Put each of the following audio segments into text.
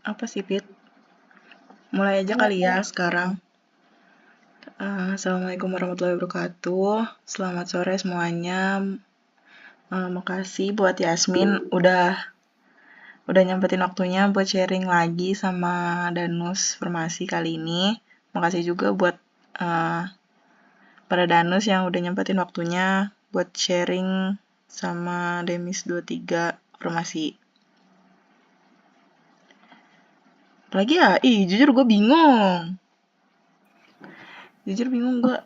Apa sih, Pit? Mulai aja kali ya sekarang. Assalamualaikum warahmatullahi wabarakatuh. Selamat sore semuanya. Makasih buat Yasmin udah nyempetin waktunya buat sharing lagi sama Danus Formasi kali ini. Makasih juga buat para Danus yang udah nyempetin waktunya buat sharing sama Demis 23 Formasi. Lagi ya, jujur gue bingung. Jujur bingung gue.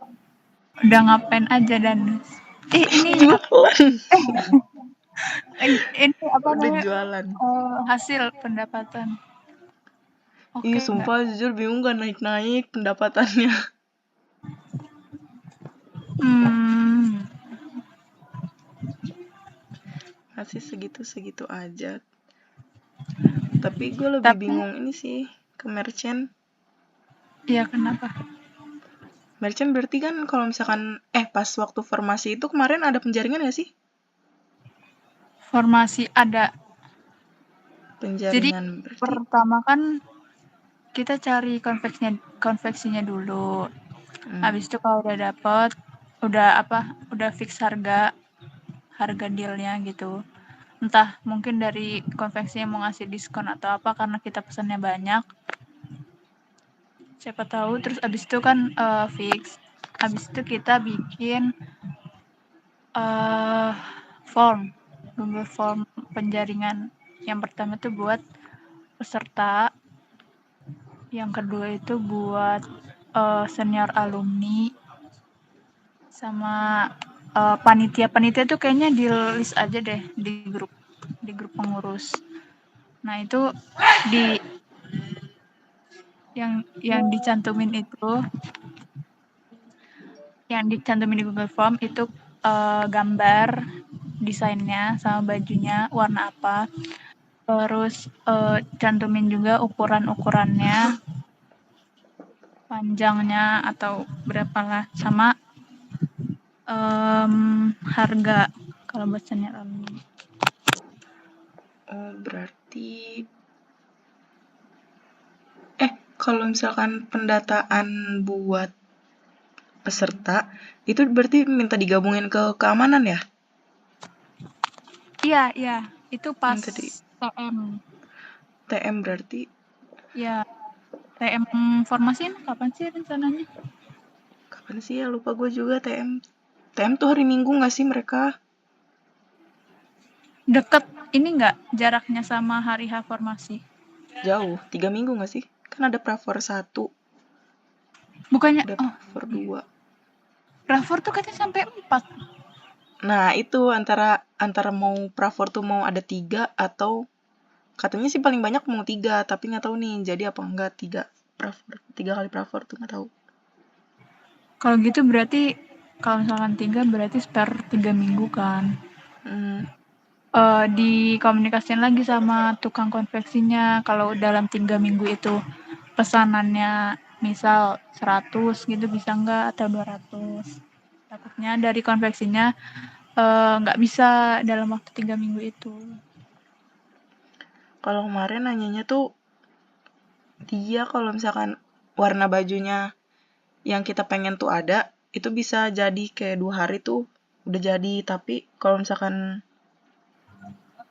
Udah ngapain aja dan ini Jualan. ini apa Udah namanya? jualan. Hasil pendapatan. Ih, Oke nggak? sumpah jujur bingung gak naik-naik pendapatannya. Masih segitu-segitu aja. Tapi gue lebih Tapi bingung ini sih ke merchant. ya kenapa? Merchant berarti kan kalau misalkan pas waktu formasi itu kemarin ada penjaringan gak sih? Formasi ada. Jadi Penjaringan berarti. pertama kan kita cari konveksinya dulu. Habis itu kalau udah dapet, udah fix harga dealnya gitu. Entah mungkin dari konveksinya mau ngasih diskon atau apa karena kita pesannya banyak. Siapa tahu terus abis itu kan fix. Abis itu kita bikin form, Google Form penjaringan. Yang pertama itu buat peserta, yang kedua itu buat senior alumni, sama panitia tuh kayaknya di list aja deh di grup pengurus. Nah itu di yang dicantumin di Google Form itu gambar desainnya sama bajunya warna apa, terus cantumin juga ukurannya, panjangnya atau berapa lah, sama harga kalau buat senior alumni. Oh, berarti kalau misalkan pendataan buat peserta itu berarti minta digabungin ke keamanan ya? Iya, itu pas Tadi TM. TM berarti. Ya, TM formasi kapan sih rencananya? Kapan sih ya, lupa gue juga. TM tuh hari Minggu gak sih mereka? Deket ini nggak jaraknya sama hari H formasi? Jauh, 3 minggu gak sih? Kan ada Prafor 1, Bukannya ada Prafor 2. Rafor tuh katanya sampai 4. Nah, itu antara mau Prafor tuh mau ada 3 atau katanya sih paling banyak mau 3, tapi nggak tahu nih jadi apa enggak 3 kali Prafor tuh nggak tahu. Kalau gitu berarti kalau misalkan 3 berarti spare 3 minggu kan. Dikomunikasiin lagi sama tukang konveksinya kalau dalam 3 minggu itu pesanannya misal 100 gitu bisa nggak atau 200. Takutnya dari konveksinya nggak bisa dalam waktu 3 minggu itu. Kalau kemarin nanyanya tuh dia kalau misalkan warna bajunya yang kita pengen tuh ada, itu bisa jadi kayak 2 hari tuh udah jadi, tapi kalau misalkan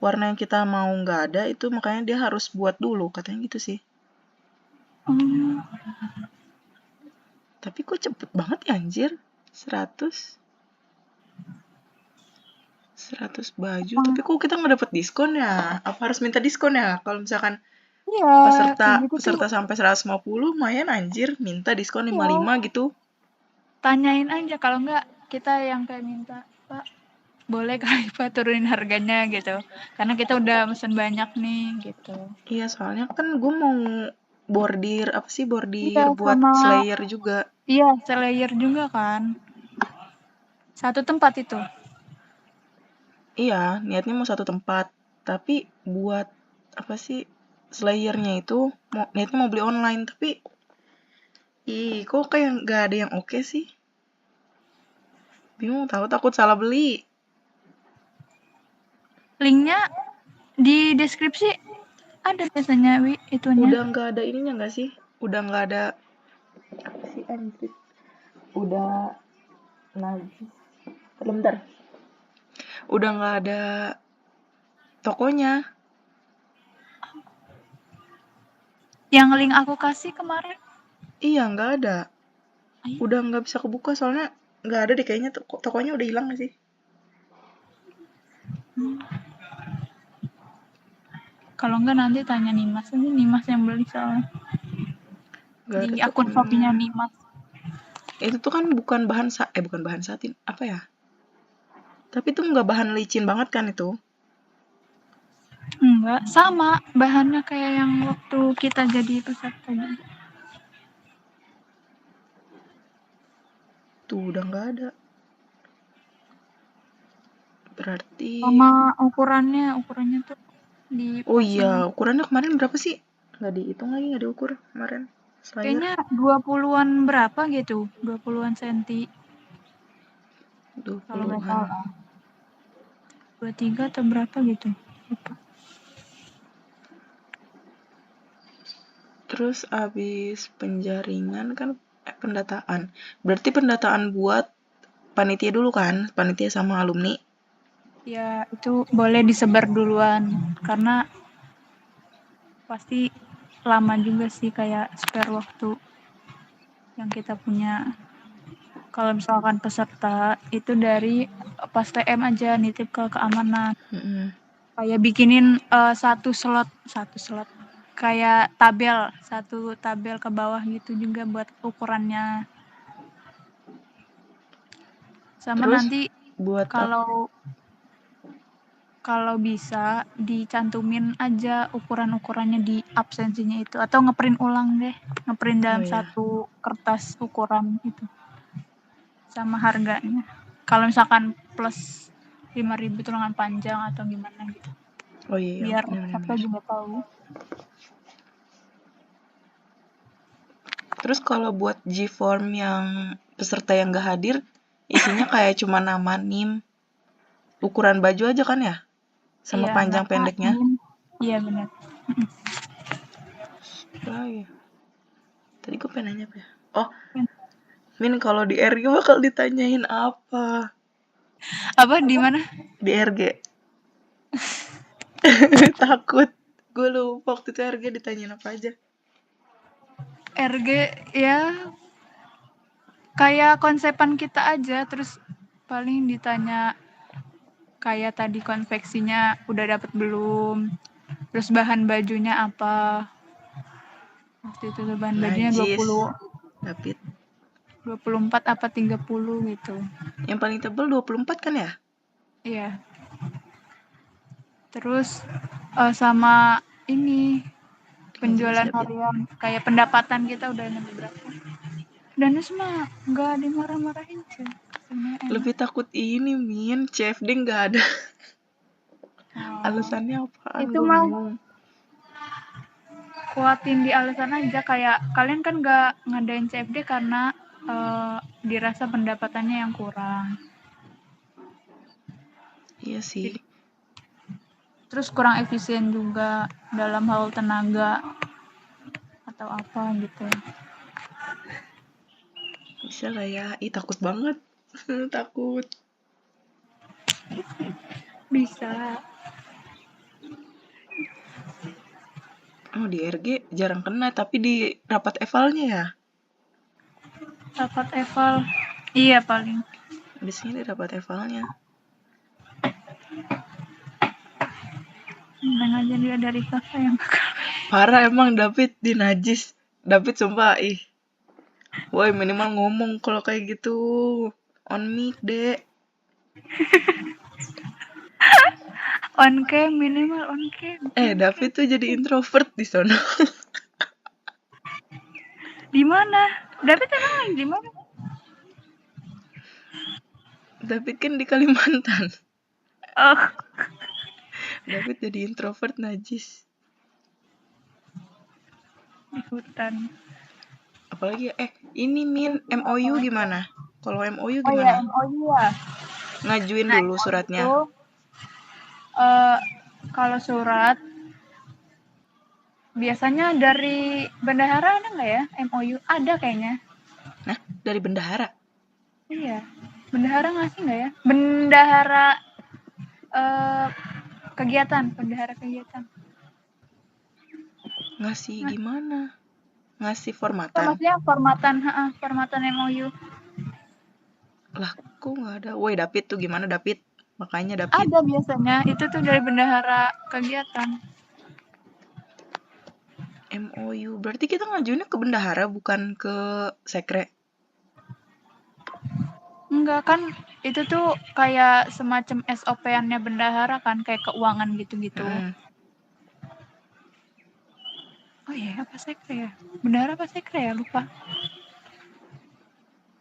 warna yang kita mau nggak ada itu makanya dia harus buat dulu katanya gitu sih. Tapi kok cepet banget ya anjir, 100 baju. Tapi kok kita nggak dapet diskon ya? Apa harus minta diskon ya? Kalau misalkan Iya, kayak gitu tuh. peserta sampai 150 lumayan anjir, minta diskon 55 Iya. gitu. Tanyain aja, kalau enggak kita yang kayak minta, Pak, boleh kali Pak turunin harganya gitu. Karena kita udah mesen banyak nih gitu. Iya, soalnya kan gue mau bordir Iya, buat sama Slayer juga. iya, selayer juga kan. Satu tempat itu. Iya, niatnya mau satu tempat, tapi buat Slayernya itu niatnya mau beli online, tapi kok kayak nggak ada yang oke sih. Bingung, takut salah beli. Linknya di deskripsi ada biasanya itunya. Udah nggak ada ininya nggak sih? Udah nggak ada apa sih anjir? Udah najis. Bentar. Udah nggak ada tokonya. Yang link aku kasih kemarin. Iya nggak ada. Ayo. Udah nggak bisa kebuka soalnya nggak ada deh kayaknya tokonya udah hilang nggak sih? Kalau enggak nanti tanya Nimas, ini Nimas yang beli soalnya. Gak Di ada akun tokonya. Shopee-nya Nimas. Itu tuh kan bukan bahan satin, apa ya? Tapi tuh nggak bahan licin banget kan itu? Enggak, sama bahannya kayak yang waktu kita jadi peserta juga. Tuh udah nggak ada. Berarti. Sama ukurannya tuh di Oh pasang. iya, ukurannya kemarin berapa sih? Nggak dihitung lagi, nggak diukur kemarin. Slayer. Kayaknya 20-an berapa gitu, 20-an senti. 20-an. Kalau nggak salah. 23 atau berapa gitu. Lupa. Terus abis penjaringan kan pendataan. Berarti pendataan buat panitia dulu kan? Panitia sama alumni. Ya, itu boleh disebar duluan karena pasti lama juga sih kayak spare waktu yang kita punya. Kalau misalkan peserta itu dari pas TM aja nitip ke keamanan. Kayak bikinin satu slot kayak satu tabel ke bawah gitu juga buat ukurannya. Sama Terus nanti buat kalau bisa dicantumin aja ukuran-ukurannya di absensinya itu atau ngeprint ulang deh, ngeprint dalam satu kertas ukuran itu sama harganya. Kalau misalkan plus 5.000 itu lengan panjang atau gimana gitu. Oh iya, Biar bener. kita juga tahu. Terus kalau buat G-form yang peserta yang gak hadir, isinya kayak cuma nama, NIM, ukuran baju aja kan ya? Sama Iya, panjang pendeknya. Iya benar. Ya. Tadi gue pengen nanya apa ya? Oh, Min kalau di RG bakal ditanyain apa? Apa di mana? Di RG. Takut. Gue lupa waktu itu RG ditanyain apa aja. RG ya kayak konsepan kita aja, terus paling ditanya kayak tadi konveksinya udah dapet belum, terus bahan bajunya apa. Waktu itu tuh bahan bajunya 24 apa 30 gitu. Yang paling tebal 24 kan ya? Iya. Terus sama ini penjualan harian kayak pendapatan kita udah nyampe berapa. Dan mah nggak dimarah-marahin sih. Lebih takut ini Min, CFD nggak ada. Alasannya apaan? Itu mah kuatin di alasan aja, kayak kalian kan nggak ngadain CFD karena dirasa pendapatannya yang kurang. Iya sih. Terus kurang efisien juga dalam hal tenaga atau apa gitu. Bisa lah ya. Takut banget. Takut. Bisa. Oh, di RG jarang kena, tapi di rapat evalnya ya? Rapat eval. Iya paling. Biasanya di rapat evalnya. Neng aja dia dari kakak yang Parah emang David di najis. David sumpah woi minimal ngomong kalau kayak gitu. On mic, Dek. on cam, minimal on cam. David tuh jadi introvert di sana. Di mana? David emang di mana? David kan di Kalimantan. Oh. David jadi introvert najis. Di hutan. Apalagi ini Min, MOU gimana? Kalau MOU gimana? Oh ya, MOU ya. Ngajuin dulu suratnya. Itu, kalau surat biasanya dari bendahara ada nggak ya MOU? Ada kayaknya. Nah, dari bendahara? Iya. Bendahara ngasih nggak ya? Bendahara bendahara kegiatan. Ngasih gimana? Ngasih Oh, formatan? maksudnya formatan MOU. Lah, kok nggak ada? Woi, David tuh gimana David? Makanya David. Ada biasanya, itu tuh dari bendahara kegiatan. MOU, berarti kita ngajuinnya ke bendahara bukan ke sekre? Enggak kan, itu tuh kayak semacam SOP-annya bendahara kan, kayak keuangan gitu-gitu. Oh iya, apa sekre ya? Bendahara apa sekre ya? Lupa.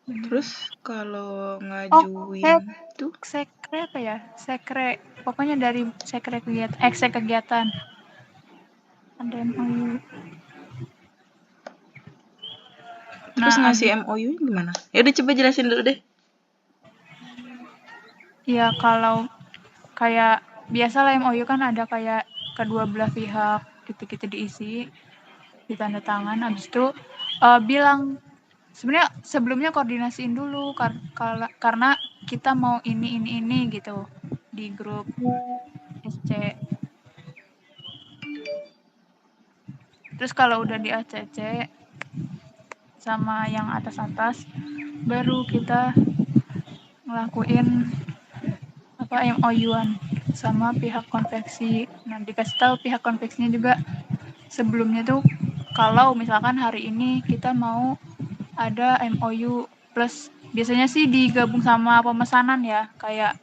Terus kalau ngajuin tuh sekre apa ya? Sekre, pokoknya dari sekre kegiatan, kegiatan. Ada MOU. terus Nah, ngasih MOU gimana? Ya udah coba jelasin dulu deh. ya kalau kayak biasa lah MOU kan ada kayak kedua belah pihak gitu-gitu diisi, ditanda tangan, habis itu bilang sebenarnya sebelumnya koordinasiin dulu karena kita mau ini gitu di grup SC. Terus kalau udah di ACC sama yang atas-atas baru kita ngelakuin apa MOU-an sama pihak konveksi. Nah, dikasih tahu pihak konveksinya juga sebelumnya tuh kalau misalkan hari ini kita mau ada MOU plus biasanya sih digabung sama pemesanan ya, kayak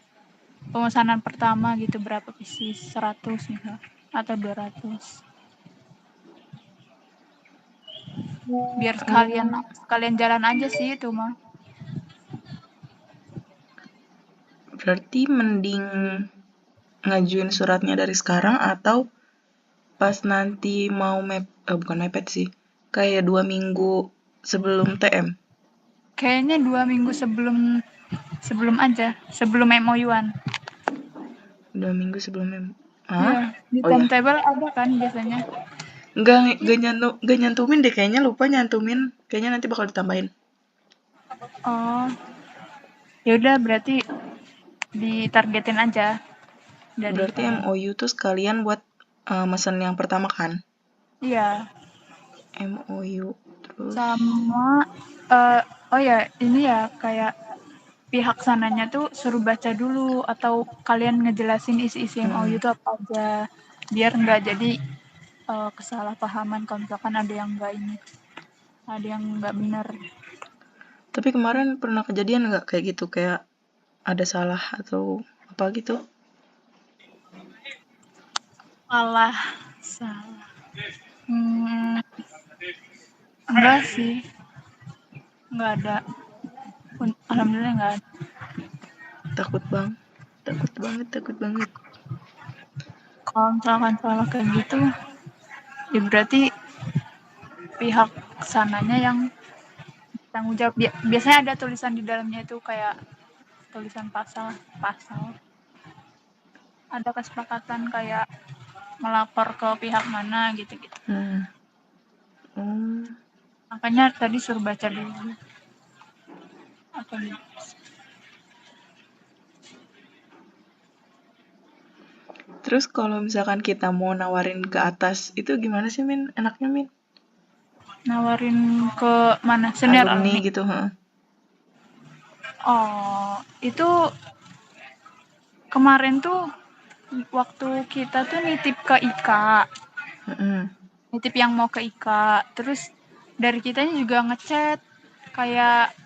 pemesanan pertama gitu berapa pieces, 100 misal atau 200. Biar sekalian jalan aja sih itu mah. Berarti mending ngajuin suratnya dari sekarang atau pas nanti mau bukan mepet sih, kayak 2 minggu sebelum TM? Kayaknya 2 minggu sebelum aja, sebelum MOU-an. 2 minggu sebelum Iya, di Oh ya, timetable ada kan biasanya. nggak nyantumin deh, kayaknya lupa nyantumin, kayaknya nanti bakal ditambahin. Oh, ya udah berarti ditargetin aja dari Berarti sekarang. MOU tuh sekalian buat mesen yang pertama kan? Iya, MOU terus sama oh ya ini ya kayak pihak sananya tuh suruh baca dulu atau kalian ngejelasin isi-isi MOU itu apa aja biar nggak jadi kesalahpahaman kalau misalkan ada yang nggak benar. Tapi kemarin pernah kejadian nggak kayak gitu, kayak ada salah atau apa gitu? Salah. Enggak sih, nggak ada. Alhamdulillah nggak ada. Takut banget. Kalau misalkan salah kayak gitu, ya berarti pihak sananya yang tanggung jawab. Biasanya ada tulisan di dalamnya itu kayak tulisan pasal. Ada kesepakatan kayak melapor ke pihak mana gitu-gitu. Makanya tadi suruh baca dulu. Apa gitu. Terus kalau misalkan kita mau nawarin ke atas, itu gimana sih Min? Enaknya Min? Nawarin ke mana? Senior alumni gitu, Oh, itu kemarin tuh waktu kita tuh nitip ke IKA. Nitip yang mau ke IKA. Terus dari kitanya juga ngechat kayak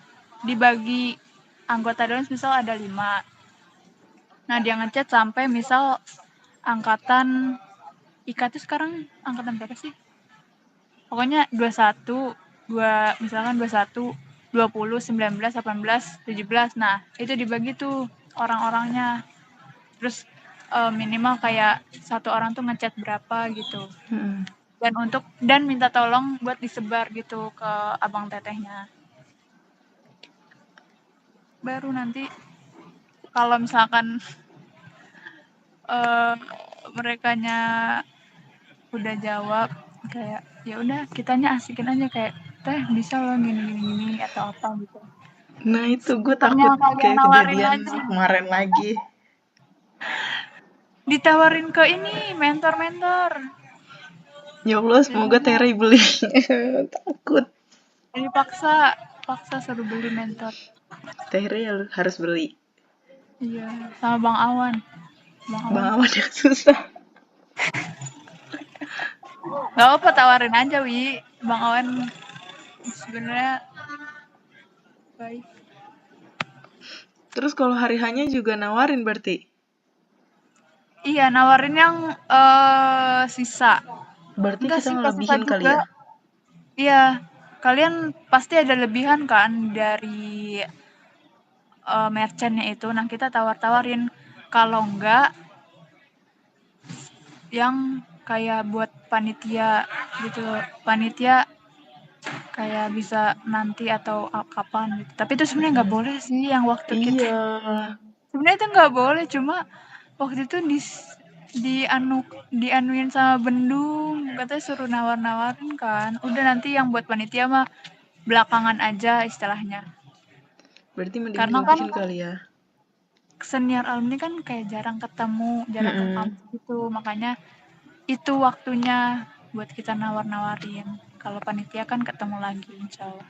dibagi anggota dewan misal ada 5. Nah, dia ngechat sampai misal angkatan IKA tuh sekarang angkatan berapa sih? Pokoknya 21, misalkan 21, 20, 19, 18, 17. Nah, itu dibagi tuh orang-orangnya. Terus minimal kayak satu orang tuh ngechat berapa gitu. Dan minta tolong buat disebar gitu ke abang tetehnya. Baru nanti kalau misalkan merekanya udah jawab, kayak ya udah kitanya asikin aja kayak teh bisa loh gini atau apa gitu. Nah itu gue Bukannya takut kalian kayak nawarin kejadian lagi, kemarin lagi. ditawarin ke ini mentor-mentor. Ya Allah, semoga Jadinya Terry beli. Takut. paksa suruh beli mentor. Terry harus beli. Iya, sama Bang Awan. Bang Bang Awan Awan yang susah. gak apa tawarin aja Wi. Bang Awan sebenarnya baik. Terus kalau hari hanya juga nawarin berarti? Iya, nawarin yang sisa. Berarti Enggak kita sih, pas sisa ngelebihin kali juga. ya? Iya, kalian pasti ada lebihan kan dari merchantnya itu. Nah, kita tawar-tawarin. Kalau enggak, yang kayak buat panitia gitu. Panitia kayak bisa nanti atau kapan gitu. Tapi itu sebenarnya nggak boleh sih yang waktu kita. Iya. Sebenarnya itu nggak boleh, cuma waktu itu dianuin sama Bendung, katanya suruh nawar-nawarin kan. Udah nanti yang buat panitia mah belakangan aja istilahnya. Berarti mending Karena kan dilebihin kali ya? senior alumni kan kayak jarang ketemu, jarang ke Mm-mm. kampus gitu. Makanya itu waktunya buat kita nawar-nawarin. Kalau panitia kan ketemu lagi insya Allah.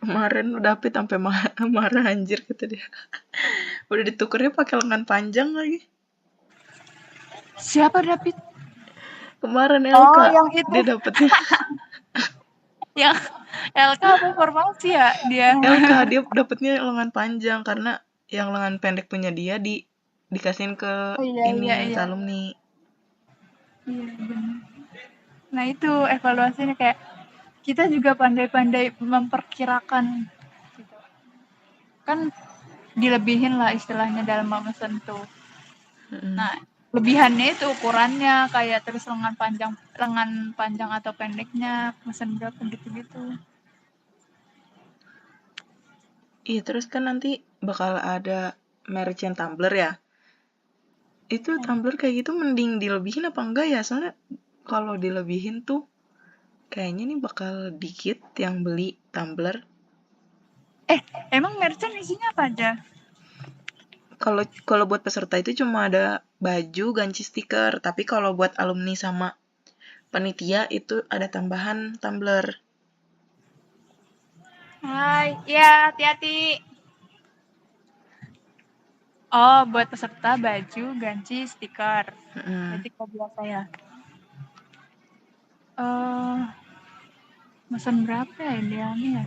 Kemarin David sampai marah anjir kata dia. Udah ditukernya pakai lengan panjang lagi. Siapa David? Kemarin Oh, Elka yang itu. dia dapetnya Yang LK apa formasi ya dia? Elka dia dapetnya lengan panjang karena yang lengan pendek punya dia dikasihin ke Oh iya ini iya iya. alumni. Iya benar. Nah itu evaluasinya kayak kita juga pandai-pandai memperkirakan gitu. Kan dilebihin lah istilahnya dalam memesan tuh. Mm-mm. Nah lebihannya itu ukurannya kayak terus lengan panjang atau pendeknya pesan berapa gitu-gitu. Iya terus kan nanti bakal ada merchant tumbler ya. Itu tumbler kayak gitu mending dilebihin apa enggak ya? Soalnya kalau dilebihin tuh kayaknya nih bakal dikit yang beli tumbler. Emang merchant isinya apa aja? Kalau buat peserta itu cuma ada baju, ganci stiker. Tapi kalau buat alumni sama panitia itu ada tambahan tumbler. Hai, ya hati-hati. Oh, buat peserta baju, ganci, stiker. Mm-mm. Berarti kalau biasa ya. Eh, Mesen berapa ya idealnya ya?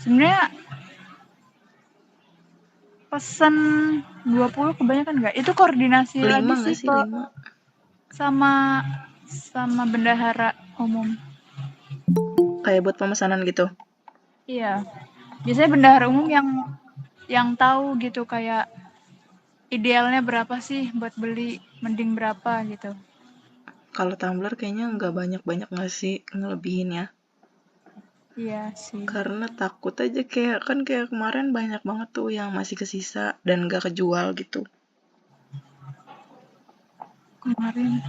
Sebenarnya pesen 20 kebanyakan nggak? Itu koordinasi 5 lagi nggak sih sih? ke 5. sama sama bendahara umum. Kayak buat pemesanan gitu. Iya. Biasanya bendahara umum yang tahu gitu kayak idealnya berapa sih buat beli, mending berapa gitu. Kalau tumbler kayaknya nggak banyak-banyak nggak sih ngelebihin ya. Iya sih. Karena takut aja kayak kemarin banyak banget tuh yang masih kesisa dan nggak kejual gitu. Kemarin.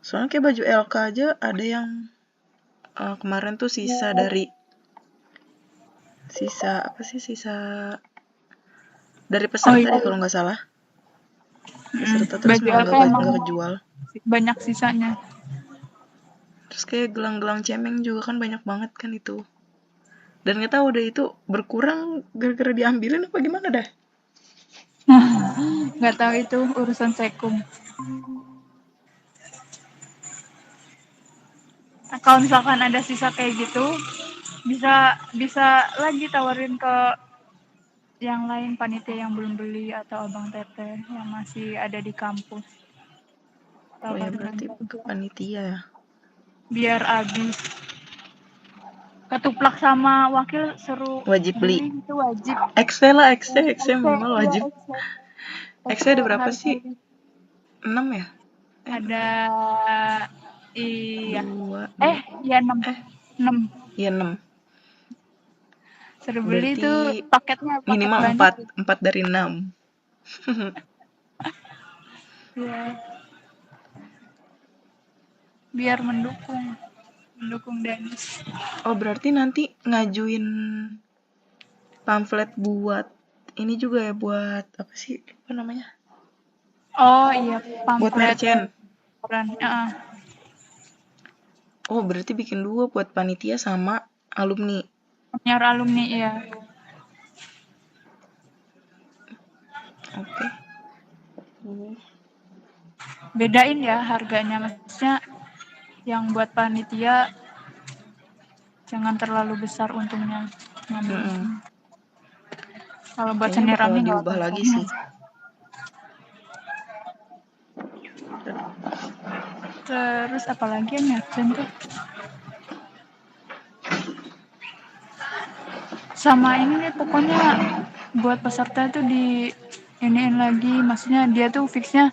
Soalnya kayak baju LK aja ada yang kemarin tuh sisa dari Oh peserta iya. deh kalau nggak salah. Peserta terus Baju malah LK emang nggak kejual. banyak sisanya. Terus kayak gelang-gelang cemeng juga kan banyak banget kan itu. Dan nggak tahu deh itu berkurang gara-gara diambilin apa gimana dah. Nggak tahu itu urusan sekum. Nah, kalau misalkan ada sisa kayak gitu, bisa lagi tawarin ke yang lain panitia yang belum beli atau abang teteh yang masih ada di kampus. Oh ya Tawarin berarti aja ke panitia ya. biar habis. Ketuplak sama wakil seru Wajib beli. beli itu wajib. XC lah XC minimal Iya, wajib. XC ada berapa harus sih? 6 ya? ada iya. 2 Ya 6. 6. ya 6. Seru beli Berarti tuh paket minimal banyak. 4 dari 6. Iya. biar mendukung Dennis. Oh, berarti nanti ngajuin pamflet buat ini juga ya, buat apa sih? Apa namanya? Oh iya, Buat pamflet. merchant. Heeh. Oh, berarti bikin 2 buat panitia sama alumni. Senior alumni ya. Oke. Bedain ya harganya, maksudnya yang buat panitia jangan terlalu besar untungnya ngambil di Mm-mm. sini. Kalau buat Kayaknya senior bakal alumni nggak diubah apa-apa. lagi sih. Terus apalagi yang merchant tuh? Sama ini nih pokoknya buat peserta tuh di iniin lagi, maksudnya dia tuh fixnya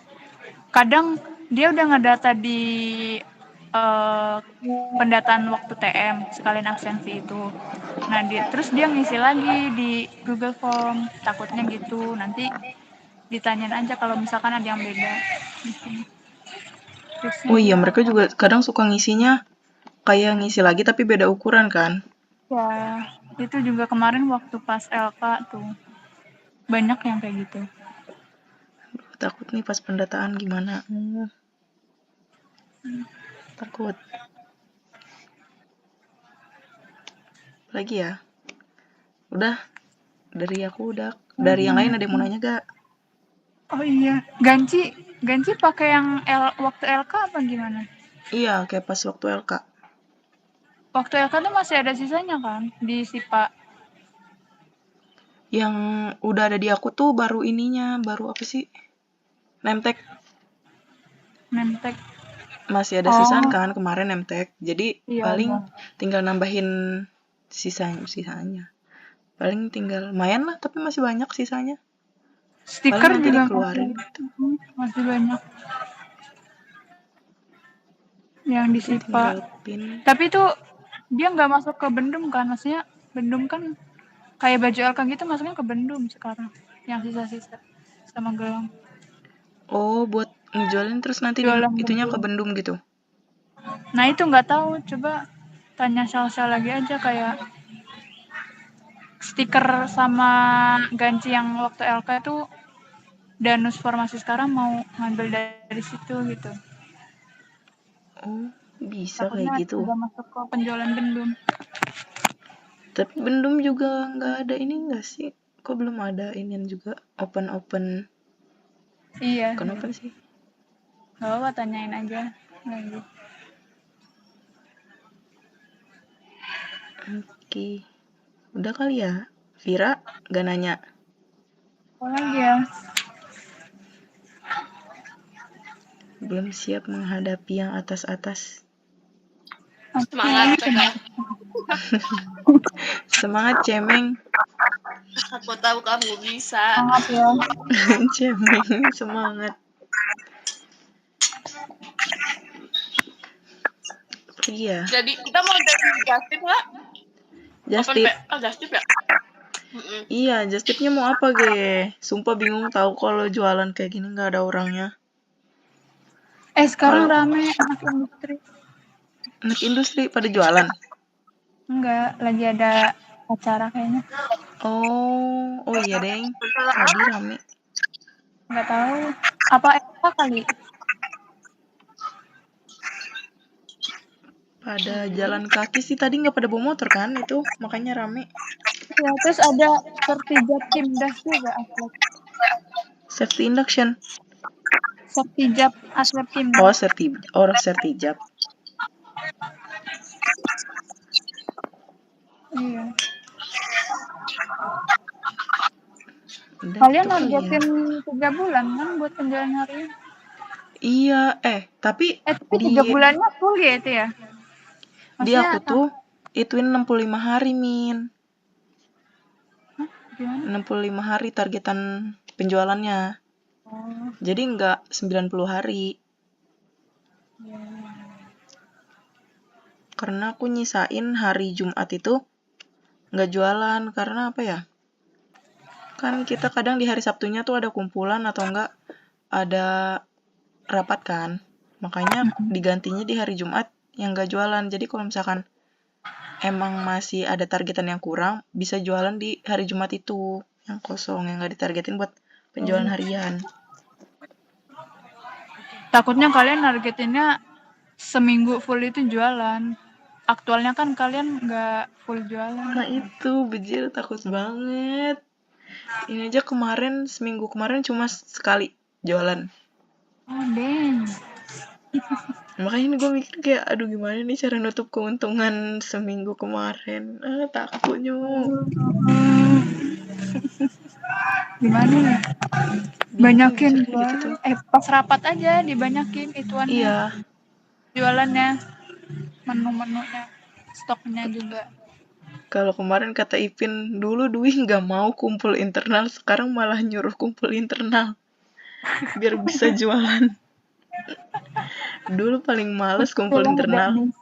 kadang dia udah ngedata di pendataan waktu TM sekalian absensi itu. Nah, terus dia ngisi lagi di Google Form, takutnya gitu. Nanti ditanyain aja kalau misalkan ada yang beda. Fixnya Oh iya, gitu. mereka juga kadang suka ngisinya kayak ngisi lagi tapi beda ukuran kan. Ya, itu juga kemarin waktu pas LK tuh banyak yang kayak gitu. Takut nih pas pendataan gimana. Takut. Lagi ya. Udah. Dari aku udah. Dari yang lain ada yang mau nanya gak? Oh iya, ganci pakai yang waktu LK apa gimana? Iya, kayak pas waktu LK. Waktu LK tuh masih ada sisanya kan di SIPA. Yang udah ada di aku tuh baru ininya, baru apa sih? Nemtek. Nemtek. Masih ada Oh, sisaan kan kemarin nemtek. Jadi iya paling iya. tinggal nambahin sisanya. Paling tinggal lumayan lah, tapi masih banyak sisanya. Paling Stiker nanti juga dikeluarin gitu. masih banyak yang di Nanti SIPA. tinggal pin. Tapi itu dia nggak masuk ke Bendum kan? Maksudnya Bendum kan kayak baju LK gitu masuknya ke Bendum sekarang. Yang sisa-sisa sama gelang. Oh, buat ngejualin terus nanti Jualan itunya Bendum. ke Bendum gitu. Nah itu nggak tahu. Coba tanya Salsa lagi aja kayak stiker sama ganci yang waktu LK itu Danus Formasi sekarang mau ngambil dari situ gitu. Oh, bisa kayak Takutnya gitu. udah masuk ke penjualan Bendum. Tapi Bendum juga nggak ada ini nggak sih? Kok belum ada inian juga open Iya. kenapa sih? Gak apa-apa, tanyain aja lagi. Oke, udah kali ya. Vira gak nanya. Apa lagi ya? Belum siap menghadapi yang atas-atas. Semangat, Kak. Semangat cemeng. Aku tahu kamu bisa. Semangat ya. Cemeng semangat. Iya. Jadi kita mau jadi Justip nggak? Justip. Justip ya? Iya, Justipnya mau apa ge? Sumpah bingung tahu kalau jualan kayak gini nggak ada orangnya. Sekarang rame anak industri. Anak industri pada jualan? Enggak, lagi ada acara kayaknya. Oh iya deng. Tadi rame. Enggak tahu. Apa FK kali? Pada jalan kaki sih tadi nggak pada bawa motor kan itu makanya rame. Ya, terus ada sertijab timdas juga atlet. Safety induction. Sertijab atlet timdas. Oh sertijab. Iya. Udah Kalian itu kali ya. nargetin 3 bulan kan buat penjualan hari ini? Iya, tapi Tapi di 3 bulannya full ya itu ya? di Maksudnya, aku tuh ituin 65 hari, Min. gimana? 65 hari targetan penjualannya. Oh, Jadi nggak 90 hari. iya. Karena aku nyisain hari Jumat itu nggak jualan. Karena apa ya? Kan kita kadang di hari Sabtunya tuh ada kumpulan atau enggak ada rapat kan. Makanya digantinya di hari Jumat yang gak jualan. Jadi kalau misalkan emang masih ada targetan yang kurang, bisa jualan di hari Jumat itu yang kosong, yang gak ditargetin buat penjualan harian. Takutnya kalian nargetinnya seminggu full itu jualan. Aktualnya kan kalian nggak full jualan. Nah itu, bejir, takut banget. Ini aja kemarin, seminggu kemarin cuma sekali jualan. Oh, dang. Makanya ini gue mikir kayak, aduh gimana nih cara nutup keuntungan seminggu kemarin. Takutnya. Gimana ya? Bingung Banyakin bejir kayak gitu tuh. pas rapat aja dibanyakin ituannya. Iya. Jualannya, menu-menunya, stoknya juga. Kalau kemarin kata Ipin, dulu Dwi nggak mau kumpul internal, sekarang malah nyuruh kumpul internal. Biar bisa jualan. Dulu paling males kumpul internal.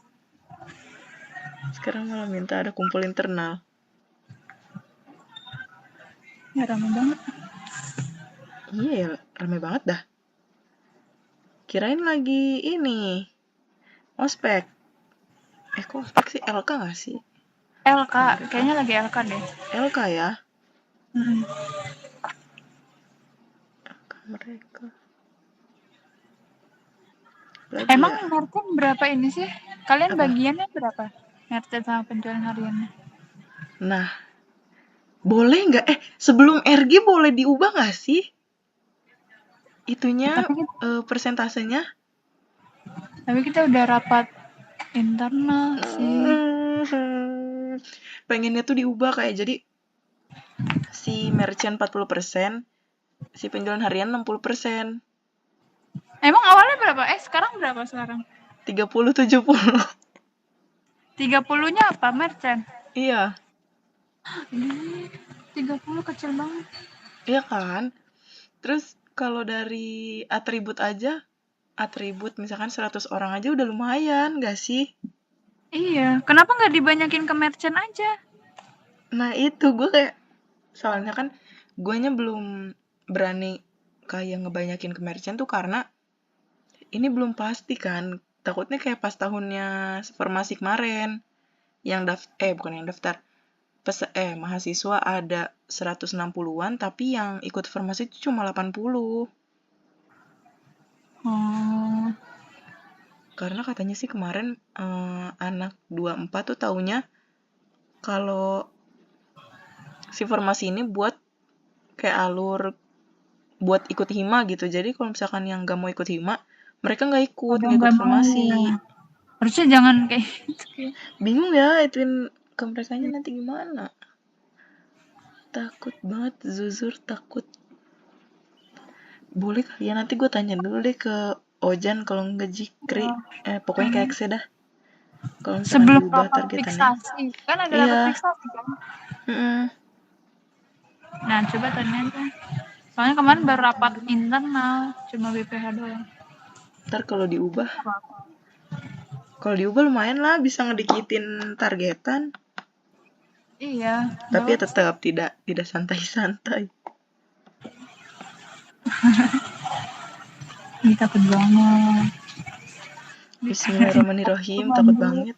Sekarang malah minta ada kumpul internal. Ya rame banget. Iya ya, rame banget dah. Kirain lagi ini, ospek. Kok ospek sih? LK nggak sih? LK, kayaknya lagi LK deh. LK ya? Hmm. LK mereka. Lagi Emang ya? merchant berapa ini sih? Kalian Apa? bagiannya berapa? Merchant sama penjualan hariannya. Nah, boleh nggak? Sebelum RG boleh diubah nggak sih? Itunya, persentasenya? Tapi kita udah rapat internal sih. Pengennya tuh diubah kayak jadi si merchant 40%, si penjualan harian 60%. Emang awalnya berapa? Sekarang berapa sekarang? 30-70. 30-nya apa? Merchant? Iya. 30 kecil banget. Iya kan? Terus kalau dari atribut aja, atribut misalkan 100 orang aja udah lumayan gak sih? Iya, kenapa nggak dibanyakin ke merchant aja? Nah itu gue kayak, soalnya kan guanya belum berani kayak ngebanyakin ke merchant tuh karena ini belum pasti kan. Takutnya kayak pas tahunnya formasi kemarin yang bukan yang daftar, mahasiswa ada 160-an tapi yang ikut formasi itu cuma 80. Karena katanya sih kemarin anak 24 tuh taunya kalau si formasi ini buat kayak alur buat ikut hima gitu. Jadi kalau misalkan yang gak mau ikut hima, mereka gak ikut, gak ikut formasi. Harusnya jangan kayak gitu. Bingung ya ituin ke merekanya nanti gimana. Takut banget, jujur takut. Boleh kali ya, nanti gue tanya dulu deh ke Ojan kalau nggak Jikri. Pokoknya kayak Ekse dah. Kalau misalkan Sebelum diubah rapat targetannya. fiksasi, kan ada Iya. rapat fiksasi kan? Nah, coba tanya aja. Soalnya kemarin baru rapat internal, cuma BPH doang. Ntar kalau diubah lumayan lah, bisa ngedikitin targetan. Iya. Tapi ya tetap tidak santai-santai. Takut banget. Bismillahirrahmanirrahim, takut banget.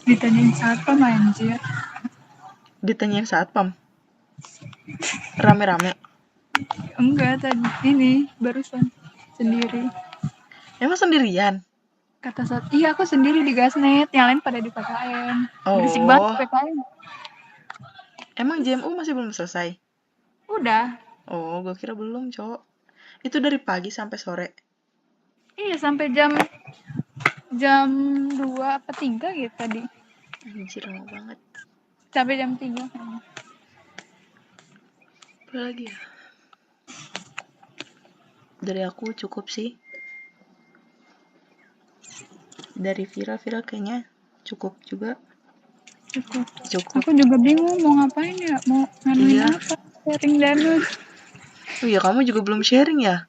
Ditanyain satpam anjir. Ditanyain satpam? Rame-rame? Enggak, tadi ini barusan sendiri. Emang sendirian? Kata iya aku sendiri di Gasnet, yang lain pada di PKN. Berisik banget PKN. Emang JMU masih belum selesai? Udah. Oh, gue kira belum, cowok. Itu dari pagi sampai sore? Iya, sampai jam 2 apa 3 gitu tadi. Anjir, lama banget. Sampai jam 3. Apa lagi ya? Dari aku cukup sih. Dari Vira kayaknya cukup juga. Cukup. Aku juga bingung mau ngapain ya, mau nganuin apa, sharing danus. Oh iya, kamu juga belum sharing ya?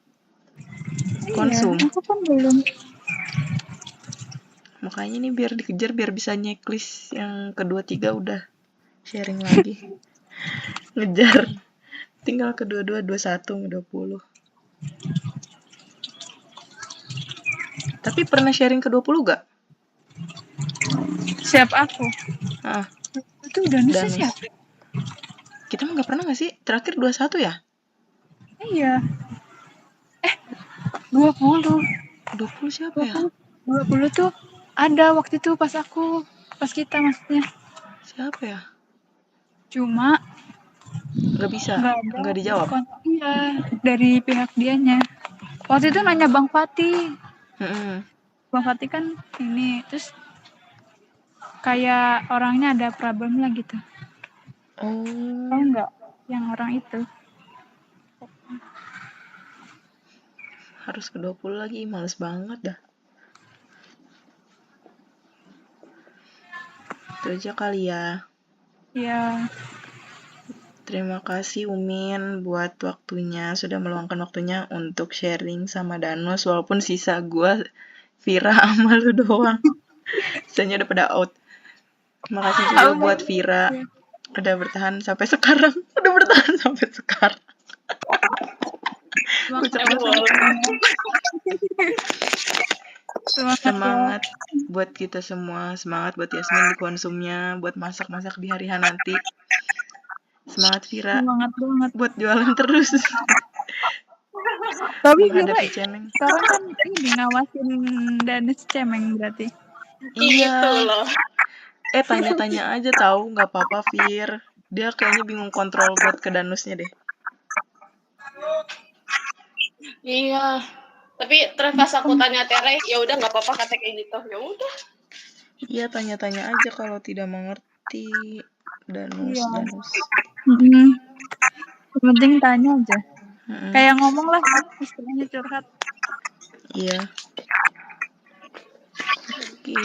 Konsum. Iya, aku kan belum. Makanya nih biar dikejar, biar bisa checklist yang kedua 3 udah sharing lagi. Ngejar. Tinggal kedua 21 20. Tapi pernah sharing ke 20 gak? Siap aku. Ah, Itu danusnya Danus. siapa? Kita mah gak pernah gak sih? Terakhir 21 ya? Iya. 20. 20 siapa ya? 20 tuh ada waktu itu pas kita maksudnya. Siapa ya? Cuma Gak bisa, nggak ada gak dijawab. Iya, dari pihak dianya. Waktu itu nanya Bang Fatih. Mm-mm. Bang Fatih kan ini, terus kayak orangnya ada problem lah gitu. Oh, Tahu nggak yang orang itu? harus ke 20 lagi, males banget dah. Itu aja kali ya. Iya. Terima kasih Umin buat waktunya, sudah meluangkan waktunya untuk sharing sama Danus, walaupun sisa gue Vira sama lu doang. Sisanya udah pada out. Terima kasih juga buat Vira, udah bertahan sampai sekarang. Udah bertahan sampai sekarang. Semangat buat kita semua, semangat buat Yasmin di konsumnya, buat masak-masak di hari H nanti. Semangat Vira. Semangat banget. Buat jualan terus. Tapi menghadapi Vira Cemeng. sekarang kan ini ngawasin Danus Cemeng berarti. Iya. Itu loh. Tanya-tanya aja tahu, nggak apa-apa Vir. Dia kayaknya bingung kontrol buat ke Danusnya deh. Iya. Tapi terus pas aku tanya Tere, ya udah nggak apa-apa kata kayak gitu. Ya udah. Iya, tanya-tanya aja kalau tidak mengerti. Danus. Yang penting tanya aja. Kayak ngomong lah, istilahnya curhat. Iya. Oke.